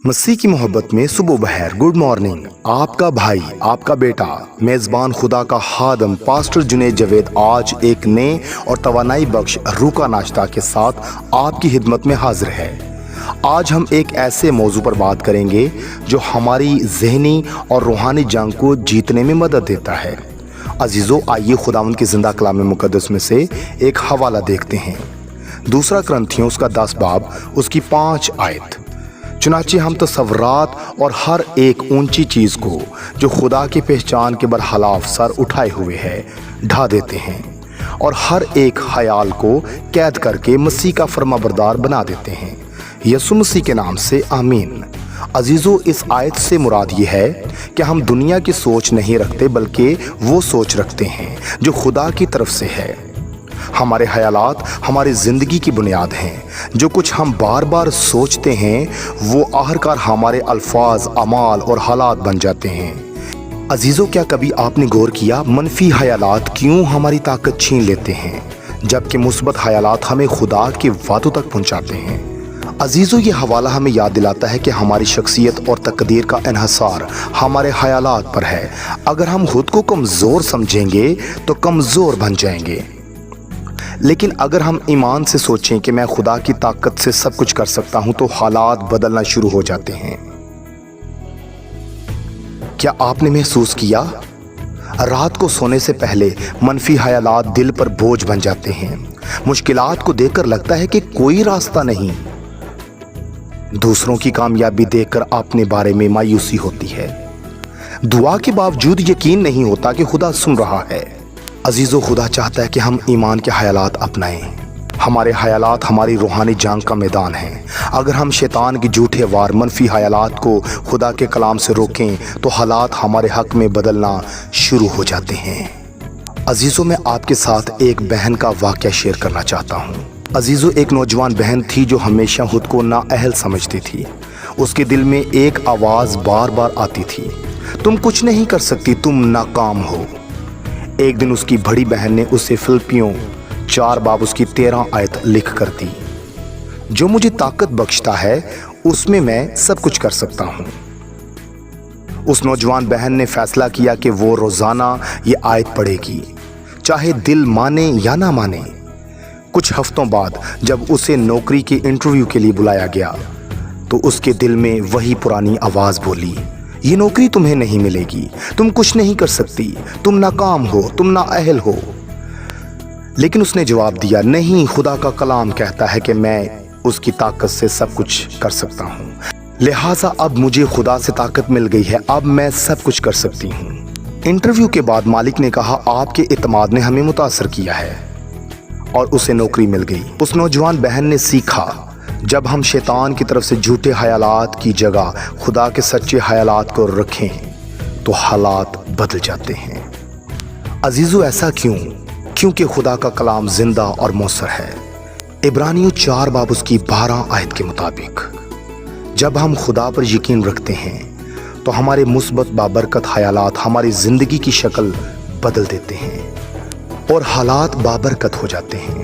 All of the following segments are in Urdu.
مسیح کی محبت میں صبح بخیر، گڈ مارننگ۔ آپ کا بھائی، آپ کا بیٹا، میزبان خدا کا خادم پاسٹر جنید جاوید آج ایک نئے اور توانائی بخش روح کا ناشتہ کے ساتھ آپ کی خدمت میں حاضر ہے۔ آج ہم ایک ایسے موضوع پر بات کریں گے جو ہماری ذہنی اور روحانی جنگ کو جیتنے میں مدد دیتا ہے۔ عزیزو، آئیے خداوند کے زندہ کلام مقدس میں سے ایک حوالہ دیکھتے ہیں۔ دوسرا کرنتھیوں اس کا 10 باب اس کی 5 آیت۔ چنانچہ ہم تصورات اور ہر ایک اونچی چیز کو جو خدا کی پہچان کے برخلاف سر اٹھائے ہوئے ہے ڈھا دیتے ہیں اور ہر ایک خیال کو قید کر کے مسیح کا فرما بردار بنا دیتے ہیں۔ یسوع مسیح کے نام سے آمین۔ عزیزو، اس آیت سے مراد یہ ہے کہ ہم دنیا کی سوچ نہیں رکھتے بلکہ وہ سوچ رکھتے ہیں جو خدا کی طرف سے ہے۔ ہمارے خیالات ہماری زندگی کی بنیاد ہیں۔ جو کچھ ہم بار بار سوچتے ہیں وہ آخرکار ہمارے الفاظ، اعمال اور حالات بن جاتے ہیں۔ عزیزو، کیا کبھی آپ نے غور کیا منفی خیالات کیوں ہماری طاقت چھین لیتے ہیں جبکہ مثبت خیالات ہمیں خدا کے وعدوں تک پہنچاتے ہیں؟ عزیزو، یہ حوالہ ہمیں یاد دلاتا ہے کہ ہماری شخصیت اور تقدیر کا انحصار ہمارے خیالات پر ہے۔ اگر ہم خود کو کمزور سمجھیں گے تو کمزور بن جائیں گے، لیکن اگر ہم ایمان سے سوچیں کہ میں خدا کی طاقت سے سب کچھ کر سکتا ہوں تو حالات بدلنا شروع ہو جاتے ہیں۔ کیا آپ نے محسوس کیا؟ رات کو سونے سے پہلے منفی خیالات دل پر بوجھ بن جاتے ہیں۔ مشکلات کو دیکھ کر لگتا ہے کہ کوئی راستہ نہیں۔ دوسروں کی کامیابی دیکھ کر اپنے بارے میں مایوسی ہوتی ہے۔ دعا کے باوجود یقین نہیں ہوتا کہ خدا سن رہا ہے۔ عزیزو، خدا چاہتا ہے کہ ہم ایمان کے خیالات اپنائیں۔ ہمارے خیالات ہماری روحانی جنگ کا میدان ہیں۔ اگر ہم شیطان کی جھوٹے وار منفی خیالات کو خدا کے کلام سے روکیں تو حالات ہمارے حق میں بدلنا شروع ہو جاتے ہیں۔ عزیزو، میں آپ کے ساتھ ایک بہن کا واقعہ شیئر کرنا چاہتا ہوں۔ عزیزو، ایک نوجوان بہن تھی جو ہمیشہ خود کو نااہل سمجھتی تھی۔ اس کے دل میں ایک آواز بار بار آتی تھی، تم کچھ نہیں کر سکتی، تم ناکام ہو۔ ایک دن اس کی بڑی بہن نے اسے فلپیوں 4 باب اس کی 13 آیت لکھ کر دی، جو مجھے طاقت بخشتا ہے اس میں میں سب کچھ کر سکتا ہوں۔ اس نوجوان بہن نے فیصلہ کیا کہ وہ روزانہ یہ آیت پڑھے گی، چاہے دل مانے یا نہ مانے۔ کچھ ہفتوں بعد جب اسے نوکری کے انٹرویو کے لیے بلایا گیا تو اس کے دل میں وہی پرانی آواز بولی، یہ نوکری تمہیں نہیں ملے گی، تم کچھ نہیں کر سکتی، تم ناکام ہو، تم نااہل ہو۔ لیکن اس نے جواب دیا، نہیں، خدا کا کلام کہتا ہے کہ میں اس کی طاقت سے سب کچھ کر سکتا ہوں، لہٰذا اب مجھے خدا سے طاقت مل گئی ہے، اب میں سب کچھ کر سکتی ہوں۔ انٹرویو کے بعد مالک نے کہا، آپ کے اعتماد نے ہمیں متاثر کیا ہے، اور اسے نوکری مل گئی۔ اس نوجوان بہن نے سیکھا، جب ہم شیطان کی طرف سے جھوٹے خیالات کی جگہ خدا کے سچے خیالات کو رکھیں تو حالات بدل جاتے ہیں۔ عزیزو، ایسا کیوں؟ کیونکہ خدا کا کلام زندہ اور مؤثر ہے۔ عبرانیوں 4 باب اس کی 12 آیت کے مطابق جب ہم خدا پر یقین رکھتے ہیں تو ہمارے مثبت بابرکت خیالات ہماری زندگی کی شکل بدل دیتے ہیں اور حالات بابرکت ہو جاتے ہیں۔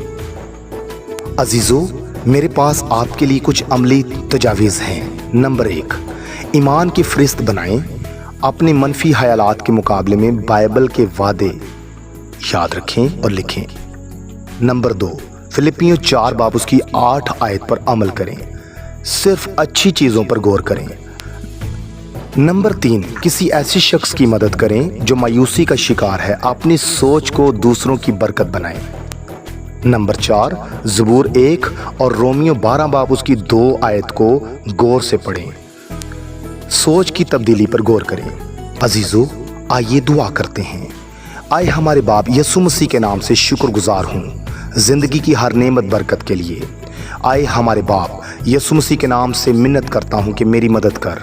عزیزو، میرے پاس آپ کے لیے کچھ عملی تجاویز ہیں۔ نمبر 1، ایمان کی فہرست بنائیں۔ اپنے منفی خیالات کے مقابلے میں بائبل کے وعدے یاد رکھیں اور لکھیں۔ نمبر 2، فلپیوں 4 باب اس کی 8 آیت پر عمل کریں، صرف اچھی چیزوں پر غور کریں۔ نمبر 3، کسی ایسے شخص کی مدد کریں جو مایوسی کا شکار ہے، اپنی سوچ کو دوسروں کی برکت بنائیں۔ نمبر 4، زبور 1 اور رومیو 12 باب اس کی 2 آیت کو غور سے پڑھیں، سوچ کی تبدیلی پر غور کریں۔ عزیزو، آئیے دعا کرتے ہیں۔ آئے ہمارے باپ، یسوع مسیح کے نام سے شکر گزار ہوں زندگی کی ہر نعمت برکت کے لیے۔ آئے ہمارے باپ، یسوع مسیح کے نام سے منت کرتا ہوں کہ میری مدد کر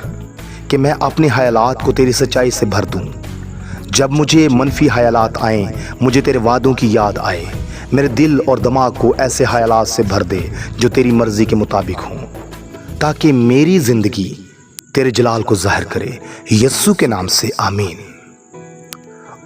کہ میں اپنے خیالات کو تیری سچائی سے بھر دوں۔ جب مجھے منفی خیالات آئیں، مجھے تیرے وعدوں کی یاد آئے۔ میرے دل اور دماغ کو ایسے خیالات سے بھر دے جو تیری مرضی کے مطابق ہوں، تاکہ میری زندگی تیرے جلال کو ظاہر کرے۔ یسوع کے نام سے آمین۔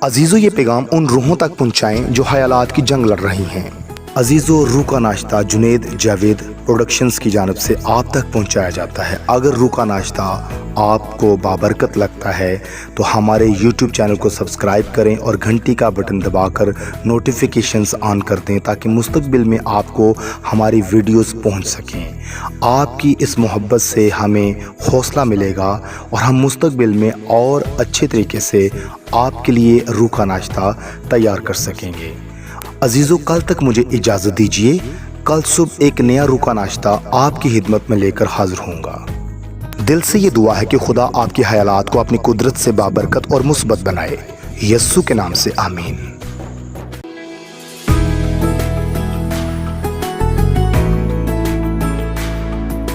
عزیزو، یہ پیغام ان روحوں تک پہنچائیں جو خیالات کی جنگ لڑ رہی ہیں۔ عزیزو، روح کا ناشتہ جنید جاوید پروڈکشنز کی جانب سے آپ تک پہنچایا جاتا ہے۔ اگر روح کا ناشتہ آپ کو بابرکت لگتا ہے تو ہمارے یوٹیوب چینل کو سبسکرائب کریں اور گھنٹی کا بٹن دبا کر نوٹیفیکیشنز آن کر دیں تاکہ مستقبل میں آپ کو ہماری ویڈیوز پہنچ سکیں۔ آپ کی اس محبت سے ہمیں حوصلہ ملے گا اور ہم مستقبل میں اور اچھے طریقے سے آپ کے لیے روح کا ناشتہ تیار کر سکیں گے۔ عزیزو، کل تک مجھے اجازت دیجیے، کل صبح ایک نیا روح کا ناشتہ آپ کی خدمت میں لے کر حاضر ہوں گا۔ دل سے یہ دعا ہے کہ خدا آپ کے خیالات کو اپنی قدرت سے بابرکت اور مثبت بنائے۔ یسوع کے نام سے آمین۔